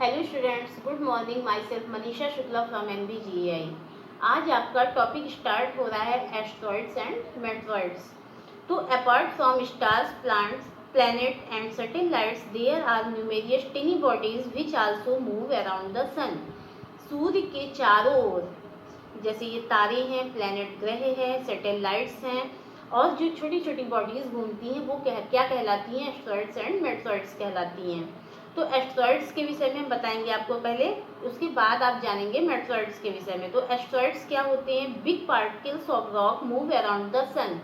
Hello students, good morning. My self Manisha Shukla from NBGEI। आज आपका topic start हो रहा है एस्ट्रॉइड्स एंड मेटरॉइड्स। तो apart from stars, plants, planet and satellites, there are numerous tiny bodies which also move around the sun. सूर्य के चारों ओर जैसे ये तारे हैं, प्लैनेट ग्रह हैं, सैटेलाइट्स हैं, और जो छोटी छोटी बॉडीज घूमती हैं वो क्या कहलाती हैं? एस्ट्रॉइड्स एंड मेटरॉइड्स कहलाती हैं। तो एस्ट्रॉइड्स के विषय में बताएंगे आपको पहले, उसके बाद आप जानेंगे मेटरॉइड्स के विषय में। तो एस्ट्रॉइड्स क्या होते हैं? Big particles of rock move around the sun.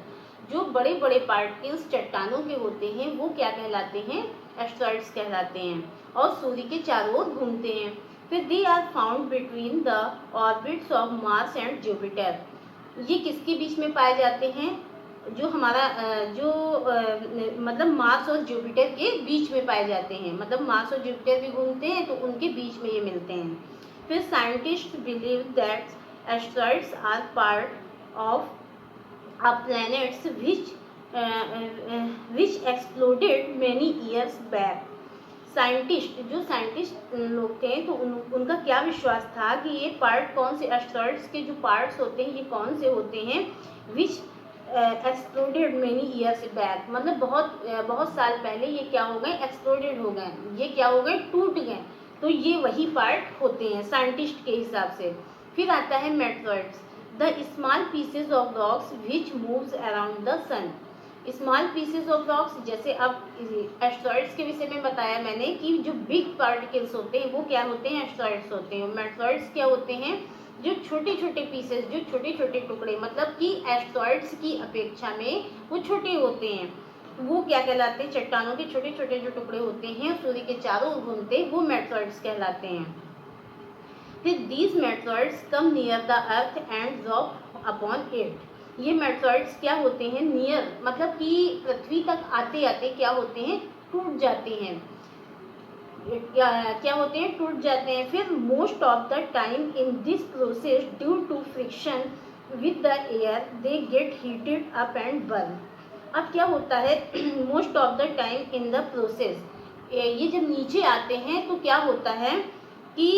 जो बड़े बड़े पार्टिकल्स चट्टानों के होते हैं वो क्या कहलाते हैं? एस्ट्रॉइड्स कहलाते हैं, और सूर्य के चारों ओर घूमते हैं। फिर they are found between the orbits of Mars and Jupiter. ये किसके बीच में पाए जाते हैं? जो हमारा मतलब मार्स और जुपिटर के बीच में पाए जाते हैं। मतलब मार्स और जुपिटर भी घूमते हैं तो उनके बीच में ये मिलते हैं। फिर scientist believe that asteroids are part of a planets which exploded many years back. जो साइंटिस्ट लोग थे तो उनका क्या विश्वास था कि ये पार्ट कौन से एस्ट्रॉइड्स के जो पार्ट्स होते हैं ये कौन से होते हैं? विच एक्सप्लोडेड मेनी ईयर्स बैक, मतलब बहुत साल पहले ये क्या हो गए? एक्सप्लोडेड हो गए, ये क्या हो गए? टूट गए। तो ये वही पार्ट होते हैं साइंटिस्ट के हिसाब से। फिर आता है meteoroids, the small pieces of rocks which moves around the sun. Small pieces of rocks, जैसे अब एस्ट्रॉइड्स के विषय में बताया मैंने कि जो बिग पार्टिकल्स होते हैं वो क्या होते हैं? एस्ट्रॉइड्स होते हैं। मेटरॉइड्स क्या होते हैं? जो छोटे छोटे पीसेस, जो छोटे छोटे टुकड़े, मतलब कि एस्ट्रॉइड्स की अपेक्षा में वो छोटे होते हैं, वो क्या कहलाते हैं? चट्टानों के छोटे छोटे जो टुकड़े होते हैं सूर्य के चारों ओर घूमते हैं, वो मेटरॉइड्स कहलाते हैं। फिर these meteoroids come near the earth and drop upon it. ये मेटरॉइड्स क्या होते हैं? नियर, मतलब कि पृथ्वी तक आते आते क्या होते हैं? टूट जाते हैं। क्या होते हैं? टूट जाते हैं। फिर most of the time in this process due to friction with the air they get heated up and burn. अब क्या होता है? Most of the time in the process, ये जब नीचे आते हैं तो क्या होता है कि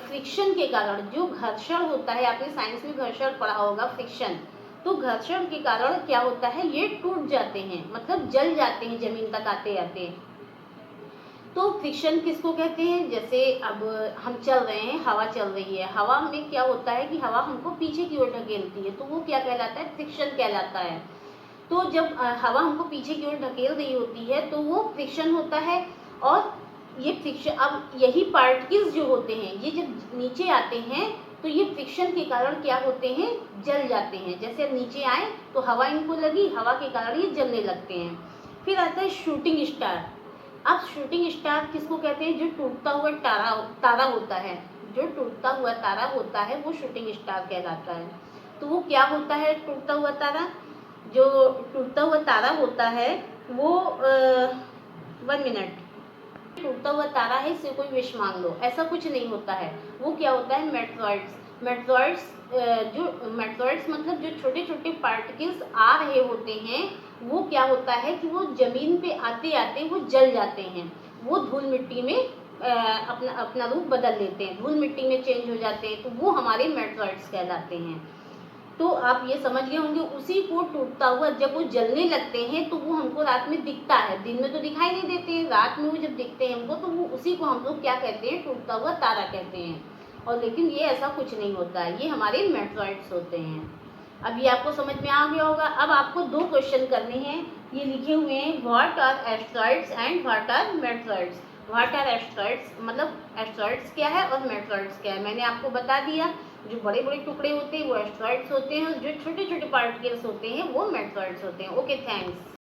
फ्रिक्शन के कारण, जो घर्षण होता है, आपने साइंस में घर्षण पढ़ा होगा, फ्रिक्शन, तो घर्षण के कारण क्या होता है? ये टूट जाते हैं, मतलब जल जाते हैं जमीन तक आते आते। तो फ्रिक्शन किसको कहते हैं? जैसे अब हम चल रहे हैं, हवा चल रही है, हवा में क्या होता है कि हवा हमको पीछे की ओर ढकेलती है, तो वो क्या कहलाता है? फ्रिक्शन कहलाता है। तो जब हवा हमको पीछे की ओर ढकेल रही होती है तो वो फ्रिक्शन होता है। और ये फ्रिक्शन, अब यही पार्टिकल्स जो होते हैं ये जब नीचे आते हैं तो ये फ्रिक्शन के कारण क्या होते हैं? जल जाते हैं। जैसे अब नीचे आए तो हवा इनको लगी, हवा के कारण ये जलने लगते हैं। फिर आता है शूटिंग स्टार। अब शूटिंग स्टार किसको कहते हैं? जो टूटता हुआ तारा होता है, जो टूटता हुआ तारा होता है वो शूटिंग स्टार कहलाता है। तो वो क्या होता है? टूटता हुआ तारा, जो टूटता हुआ तारा होता है वो 1 मिनट, टूटता हुआ तारा है, इससे कोई विश मांग लो, ऐसा कुछ नहीं होता है। वो क्या होता है? मेटरॉइड्स जो मेटरॉइड्स मतलब जो छोटे छोटे पार्टिकल्स आ रहे होते हैं वो क्या होता है कि वो जमीन पे आते आते वो जल जाते हैं, वो धूल मिट्टी में अपना अपना रूप बदल लेते हैं, धूल मिट्टी में चेंज हो जाते हैं, तो वो हमारे मेटरॉइड्स कहलाते हैं। तो आप ये समझ गए होंगे, उसी को टूटता हुआ जब वो जलने लगते हैं तो वो हमको रात में दिखता है, दिन में तो दिखाई नहीं देते हैं, रात में वो जब दिखते हैं हमको तो वो उसी को हम लोग क्या कहते हैं? टूटता हुआ तारा कहते हैं। और लेकिन ये ऐसा कुछ नहीं होता है, ये हमारे मेटरॉइड्स होते हैं। अब ये आपको समझ में आ गया होगा। अब आपको 2 क्वेश्चन करने हैं, ये लिखे हुए हैं, what are asteroids and what are meteoroids. What are asteroids मतलब एस्ट्रॉइड्स क्या है और मेटरॉइड्स क्या है, मैंने आपको बता दिया। जो बड़े बड़े टुकड़े होते हैं वो एस्ट्रॉइड्स होते हैं, जो छोटे छोटे पार्टिकल्स होते हैं वो मेटरॉइड्स होते हैं। Okay, thanks.